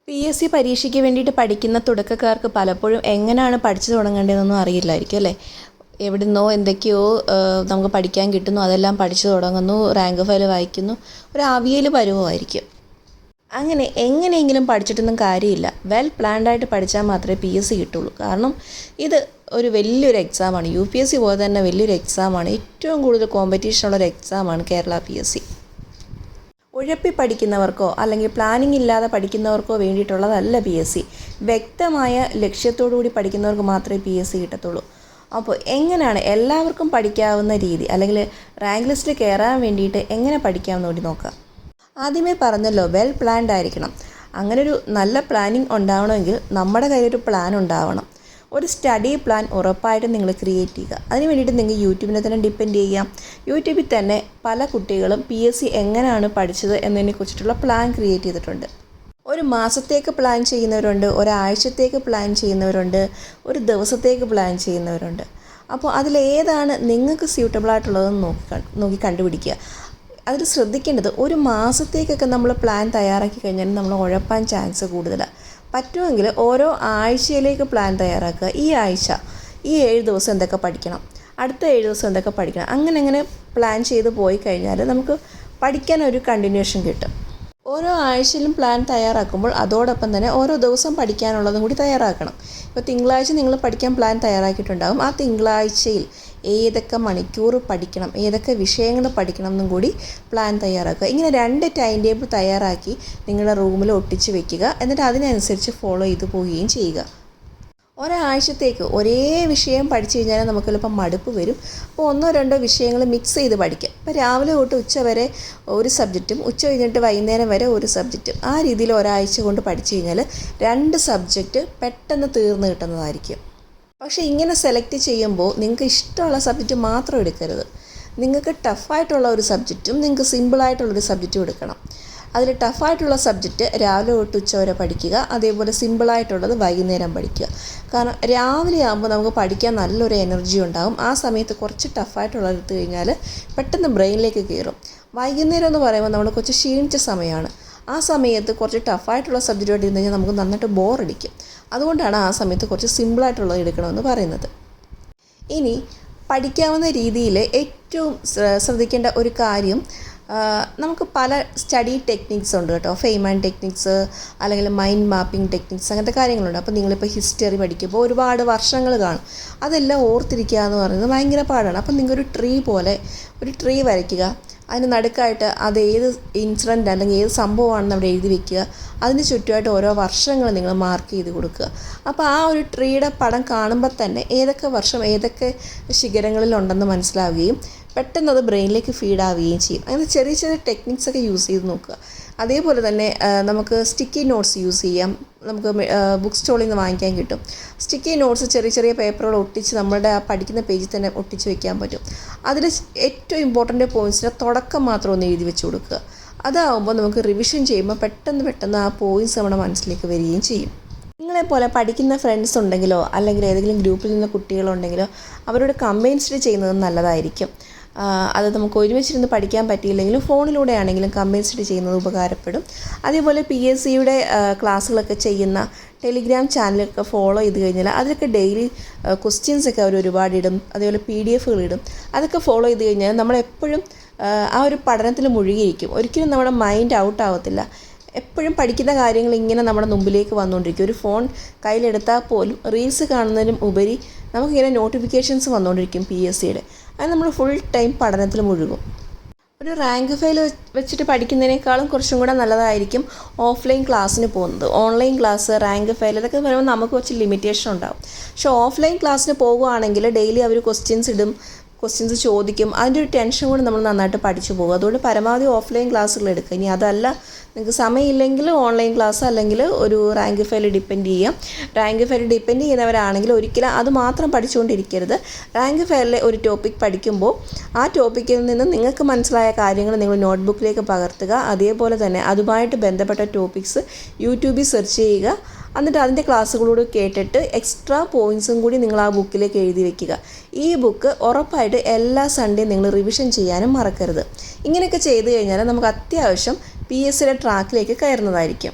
PSC പരീക്ഷയ്ക്ക് വേണ്ടിയിട്ട് പഠിക്കുന്ന തുടക്കക്കാർക്ക് പലപ്പോഴും എങ്ങനെയാണ് പഠിച്ചു തുടങ്ങേണ്ടതെന്നൊന്നും അറിയില്ലായിരിക്കും അല്ലേ. എവിടുന്നോ എന്തൊക്കെയോ നമുക്ക് പഠിക്കാൻ കിട്ടുന്നു, അതെല്ലാം പഠിച്ചു തുടങ്ങുന്നു, റാങ്ക് ഫയൽ വായിക്കുന്നു, ഒരു അവിയൽ പരുവമായിരിക്കും. അങ്ങനെ എങ്ങനെയെങ്കിലും പഠിച്ചിട്ടൊന്നും കാര്യമില്ല. വെൽ പ്ലാൻഡായിട്ട് പഠിച്ചാൽ മാത്രമേ PSC കിട്ടുള്ളൂ. കാരണം ഇത് ഒരു വലിയൊരു എക്സാമാണ്. UPSC പോലെ തന്നെ വലിയൊരു എക്സാമാണ്. ഏറ്റവും കൂടുതൽ കോമ്പറ്റീഷനുള്ളൊരു എക്സാമാണ് കേരള PSC. ഉഴപ്പി പഠിക്കുന്നവർക്കോ അല്ലെങ്കിൽ പ്ലാനിങ് ഇല്ലാതെ പഠിക്കുന്നവർക്കോ വേണ്ടിയിട്ടുള്ളതല്ല PSC. വ്യക്തമായ ലക്ഷ്യത്തോടു കൂടി പഠിക്കുന്നവർക്ക് മാത്രമേ PSC കിട്ടത്തുള്ളൂ. അപ്പോൾ എങ്ങനെയാണ് എല്ലാവർക്കും പഠിക്കാവുന്ന രീതി അല്ലെങ്കിൽ റാങ്ക് ലിസ്റ്റിൽ കയറാൻ വേണ്ടിയിട്ട് എങ്ങനെ പഠിക്കാമെന്ന് കൂടി നോക്കാം. ആദ്യമേ പറഞ്ഞല്ലോ, വെൽ പ്ലാൻഡ് ആയിരിക്കണം. അങ്ങനൊരു നല്ല പ്ലാനിങ് ഉണ്ടാവണമെങ്കിൽ നമ്മുടെ കയ്യിലൊരു പ്ലാൻ ഉണ്ടാവണം. ഒരു സ്റ്റഡി പ്ലാൻ ഉറപ്പായിട്ടും നിങ്ങൾ ക്രിയേറ്റ് ചെയ്യുക. അതിന് വേണ്ടിയിട്ട് നിങ്ങൾക്ക് യൂട്യൂബിനെ തന്നെ ഡിപ്പെൻഡ് ചെയ്യാം. യൂട്യൂബിൽ തന്നെ പല കുട്ടികളും PSC എങ്ങനെയാണ് പഠിച്ചത് എന്നതിനെക്കുറിച്ചിട്ടുള്ള പ്ലാൻ ക്രിയേറ്റ് ചെയ്തിട്ടുണ്ട്. ഒരു മാസത്തേക്ക് പ്ലാൻ ചെയ്യുന്നവരുണ്ട്, ഒരാഴ്ചത്തേക്ക് പ്ലാൻ ചെയ്യുന്നവരുണ്ട്, ഒരു ദിവസത്തേക്ക് പ്ലാൻ ചെയ്യുന്നവരുണ്ട്. അപ്പോൾ അതിലേതാണ് നിങ്ങൾക്ക് സ്യൂട്ടബിൾ ആയിട്ടുള്ളതെന്ന് നോക്കി കണ്ടുപിടിക്കുക. അതിൽ ശ്രദ്ധിക്കേണ്ടത്, ഒരു മാസത്തേക്കൊക്കെ നമ്മൾ പ്ലാൻ തയ്യാറാക്കി കഴിഞ്ഞാൽ നമ്മൾ ഉഴപ്പാൻ ചാൻസ് കൂടുതലാണ്. പറ്റുമെങ്കിൽ ഓരോ ആഴ്ചയിലേക്ക് പ്ലാൻ തയ്യാറാക്കുക. ഈ ആഴ്ച ഈ 7 ദിവസം എന്തൊക്കെ പഠിക്കണം, അടുത്ത 7 ദിവസം എന്തൊക്കെ പഠിക്കണം, അങ്ങനെ പ്ലാൻ ചെയ്ത് പോയി കഴിഞ്ഞാൽ നമുക്ക് പഠിക്കാൻ ഒരു കണ്ടിന്യൂഷൻ കിട്ടും. ഓരോ ആഴ്ചയിലും പ്ലാൻ തയ്യാറാക്കുമ്പോൾ അതോടൊപ്പം തന്നെ ഓരോ ദിവസം പഠിക്കാനുള്ളതും കൂടി തയ്യാറാക്കണം. ഇപ്പോൾ തിങ്കളാഴ്ച നിങ്ങൾ പഠിക്കാൻ പ്ലാൻ തയ്യാറാക്കിയിട്ടുണ്ടാകും. ആ തിങ്കളാഴ്ചയിൽ ഏതൊക്കെ മണിക്കൂർ പഠിക്കണം, ഏതൊക്കെ വിഷയങ്ങൾ പഠിക്കണം എന്നും കൂടി പ്ലാൻ തയ്യാറാക്കുക. ഇങ്ങനെ 2 ടൈം ടേബിൾ തയ്യാറാക്കി നിങ്ങളുടെ റൂമിൽ ഒട്ടിച്ച് വെക്കുക. എന്നിട്ട് അതിനനുസരിച്ച് ഫോളോ ചെയ്തു പോവുകയും ചെയ്യുക. ഒരാഴ്ചത്തേക്ക് ഒരേ വിഷയം പഠിച്ചു കഴിഞ്ഞാൽ നമുക്ക് ചിലപ്പോൾ മടുപ്പ് വരും. അപ്പോൾ 1-2 വിഷയങ്ങൾ മിക്സ് ചെയ്ത് പഠിക്കുക. ഇപ്പോൾ രാവിലെ തൊട്ട് ഉച്ച വരെ ഒരു സബ്ജക്റ്റും ഉച്ച കഴിഞ്ഞിട്ട് വൈകുന്നേരം വരെ ഒരു സബ്ജക്റ്റും, ആ രീതിയിൽ ഒരാഴ്ച കൊണ്ട് പഠിച്ചു കഴിഞ്ഞാൽ 2 സബ്ജക്റ്റ് പെട്ടെന്ന് തീർന്നു കിട്ടുന്നതായിരിക്കും. പക്ഷേ ഇങ്ങനെ സെലക്ട് ചെയ്യുമ്പോൾ നിങ്ങൾക്ക് ഇഷ്ടമുള്ള സബ്ജക്റ്റ് മാത്രം എടുക്കരുത്. നിങ്ങൾക്ക് ടഫായിട്ടുള്ള ഒരു സബ്ജക്റ്റും നിങ്ങൾക്ക് സിമ്പിളായിട്ടുള്ളൊരു സബ്ജക്റ്റും എടുക്കണം. അതിൽ ടഫായിട്ടുള്ള സബ്ജക്റ്റ് രാവിലെ തൊട്ട് ഉച്ച വരെ പഠിക്കുക. അതേപോലെ സിമ്പിളായിട്ടുള്ളത് വൈകുന്നേരം പഠിക്കുക. കാരണം രാവിലെ ആകുമ്പോൾ നമുക്ക് പഠിക്കാൻ നല്ലൊരു എനർജി ഉണ്ടാകും. ആ സമയത്ത് കുറച്ച് ടഫായിട്ടുള്ളത് എടുത്തു കഴിഞ്ഞാൽ പെട്ടെന്ന് ബ്രെയിനിലേക്ക് കയറും. വൈകുന്നേരം എന്ന് പറയുമ്പോൾ നമ്മൾ കുറച്ച് ക്ഷീണിച്ച സമയമാണ്. ആ സമയത്ത് കുറച്ച് ടഫായിട്ടുള്ള സബ്ജക്റ്റുമായിട്ട് ഇരുന്ന് കഴിഞ്ഞാൽ നമുക്ക് നന്നായിട്ട് ബോറടിക്കും. അതുകൊണ്ടാണ് ആ സമയത്ത് കുറച്ച് സിമ്പിളായിട്ടുള്ളത് എടുക്കണമെന്ന് പറയുന്നത്. ഇനി പഠിക്കാവുന്ന രീതിയിൽ ഏറ്റവും ശ്രദ്ധിക്കേണ്ട ഒരു കാര്യം, നമുക്ക് പല സ്റ്റഡി ടെക്നിക്സ് ഉണ്ട് കേട്ടോ. ഫെയ്മാൻ ടെക്നിക്സ് അല്ലെങ്കിൽ മൈൻഡ് മാപ്പിംഗ് ടെക്നിക്സ്, അങ്ങനത്തെ കാര്യങ്ങളുണ്ട്. അപ്പോൾ നിങ്ങളിപ്പോൾ ഹിസ്റ്ററി പഠിക്കുമ്പോൾ ഒരുപാട് വർഷങ്ങൾ കാണും. അതെല്ലാം ഓർത്തിരിക്കുക എന്ന് പറയുന്നത് ഭയങ്കര പാടാണ്. അപ്പം നിങ്ങളൊരു ട്രീ വരയ്ക്കുക. അതിന് നടുക്കായിട്ട് അത് ഏത് ഇൻസിഡൻ്റ് അല്ലെങ്കിൽ ഏത് സംഭവമാണെന്ന് അവിടെ എഴുതി വെക്കുക. അതിന് ചുറ്റുമായിട്ട് ഓരോ വർഷങ്ങൾ നിങ്ങൾ മാർക്ക് ചെയ്ത് കൊടുക്കുക. അപ്പോൾ ആ ഒരു ട്രീയുടെ പടം കാണുമ്പോൾ തന്നെ ഏതൊക്കെ വർഷം ഏതൊക്കെ ശിഖരങ്ങളിലുണ്ടെന്ന് മനസ്സിലാവുകയും പെട്ടെന്ന് അത് ബ്രെയിനിലേക്ക് ഫീഡാവുകയും ചെയ്യും. അങ്ങനെ ചെറിയ ചെറിയ ടെക്നിക്സൊക്കെ യൂസ് ചെയ്ത് നോക്കുക. അതേപോലെ തന്നെ നമുക്ക് സ്റ്റിക്കി നോട്ട്സ് യൂസ് ചെയ്യാം. നമുക്ക് ബുക്ക് സ്റ്റോളിൽ നിന്ന് വാങ്ങിക്കാൻ കിട്ടും. സ്റ്റിക്കി നോട്ട്സ് ചെറിയ ചെറിയ പേപ്പറുകൾ ഒട്ടിച്ച് നമ്മുടെ ആ പഠിക്കുന്ന പേജിൽ തന്നെ ഒട്ടിച്ച് വെക്കാൻ പറ്റും. അതിൽ ഏറ്റവും ഇമ്പോർട്ടൻ്റ് പോയിൻറ്റ്സിൻ്റെ തുടക്കം മാത്രം ഒന്ന് എഴുതി വെച്ച് കൊടുക്കുക. അതാവുമ്പോൾ നമുക്ക് റിവിഷൻ ചെയ്യുമ്പോൾ പെട്ടെന്ന് ആ പോയിൻറ്റ്സ് നമ്മുടെ മനസ്സിലേക്ക് വരികയും ചെയ്യും. നിങ്ങളെപ്പോലെ പഠിക്കുന്ന ഫ്രണ്ട്സ് ഉണ്ടെങ്കിലോ അല്ലെങ്കിൽ ഏതെങ്കിലും ഗ്രൂപ്പിൽ നിന്ന് കുട്ടികളുണ്ടെങ്കിലോ അവരോട് കമ്പൈൻ സ്റ്റഡി ചെയ്യുന്നത് നല്ലതായിരിക്കും. അത് നമുക്ക് ഒരുമിച്ചിരുന്ന് പഠിക്കാൻ പറ്റിയില്ലെങ്കിലും ഫോണിലൂടെ ആണെങ്കിലും കമ്പൈൻ സ്റ്റഡി ചെയ്യുന്നത് ഉപകാരപ്പെടും. അതേപോലെ PSCയുടെ ക്ലാസ്സുകളൊക്കെ ചെയ്യുന്ന ടെലിഗ്രാം ചാനലൊക്കെ ഫോളോ ചെയ്ത് കഴിഞ്ഞാൽ അതിലൊക്കെ ഡെയിലി ക്വസ്റ്റ്യൻസൊക്കെ അവർ ഒരുപാട് ഇടും. അതേപോലെ PDF ഇടും. അതൊക്കെ ഫോളോ ചെയ്ത് കഴിഞ്ഞാൽ നമ്മളെപ്പോഴും ആ ഒരു പഠനത്തിൽ മുഴുകിയിരിക്കും. ഒരിക്കലും നമ്മുടെ മൈൻഡ് ഔട്ട് ആവത്തില്ല. എപ്പോഴും പഠിക്കുന്ന കാര്യങ്ങൾ ഇങ്ങനെ നമ്മുടെ മുമ്പിലേക്ക് വന്നുകൊണ്ടിരിക്കും. ഒരു ഫോൺ കയ്യിലെടുത്താൽ പോലും റീൽസ് കാണുന്നതിനും ഉപരി നമുക്കിങ്ങനെ നോട്ടിഫിക്കേഷൻസ് വന്നുകൊണ്ടിരിക്കും PSCയുടെ. അത് നമ്മൾ ഫുൾ ടൈം പഠനത്തിൽ മുഴുകും. ഒരു റാങ്ക് ഫയൽ വെച്ചിട്ട് പഠിക്കുന്നതിനേക്കാളും കുറച്ചും കൂടെ നല്ലതായിരിക്കും ഓഫ്ലൈൻ ക്ലാസ്സിന് പോകുന്നത്. ഓൺലൈൻ ക്ലാസ്, റാങ്ക് ഫയൽ, ഇതൊക്കെ പറയുമ്പോൾ നമുക്ക് കുറച്ച് ലിമിറ്റേഷൻ ഉണ്ടാകും. പക്ഷേ ഓഫ്ലൈൻ ക്ലാസ്സിന് പോകുകയാണെങ്കിൽ ഡെയിലി അവർ ക്വസ്റ്റ്യൻസ് ചോദിക്കും. അതിൻ്റെ ഒരു ടെൻഷൻ കൂടി നമ്മൾ നന്നായിട്ട് പഠിച്ചു പോകും. അതുകൊണ്ട് പരമാവധി ഓഫ്ലൈൻ ക്ലാസ്സുകൾ എടുക്കുക. ഇനി അതല്ല നിങ്ങൾക്ക് സമയമില്ലെങ്കിൽ ഓൺലൈൻ ക്ലാസ് അല്ലെങ്കിൽ ഒരു റാങ്ക് ഫയൽ ഡിപ്പെൻഡ് ചെയ്യാം. റാങ്ക് ഫയൽ ഡിപ്പെൻഡ് ചെയ്യുന്നവരാണെങ്കിൽ ഒരിക്കലും അത് മാത്രം പഠിച്ചുകൊണ്ടിരിക്കരുത്. റാങ്ക് ഫയലിലെ ഒരു ടോപ്പിക് പഠിക്കുമ്പോൾ ആ ടോപ്പിക്കിൽ നിന്ന് നിങ്ങൾക്ക് മനസ്സിലായ കാര്യങ്ങൾ നിങ്ങൾ നോട്ട്ബുക്കിലേക്ക് പകർത്തുക. അതേപോലെ തന്നെ അതുമായിട്ട് ബന്ധപ്പെട്ട ടോപ്പിക്സ് യൂട്യൂബിൽ സെർച്ച് ചെയ്യുക. എന്നിട്ട് അതിൻ്റെ ക്ലാസ്സുകളോട് കേട്ടിട്ട് എക്സ്ട്രാ പോയിൻറ്റ്സും കൂടി നിങ്ങൾ ആ ബുക്കിലേക്ക് എഴുതി വെക്കുക. ഈ ബുക്ക് ഉറപ്പായിട്ട് എല്ലാ സൺഡേയും നിങ്ങൾ റിവിഷൻ ചെയ്യാനും മറക്കരുത്. ഇങ്ങനെയൊക്കെ ചെയ്തു കഴിഞ്ഞാൽ നമുക്ക് അത്യാവശ്യം PSCയുടെ ട്രാക്കിലേക്ക് കയറുന്നതായിരിക്കും.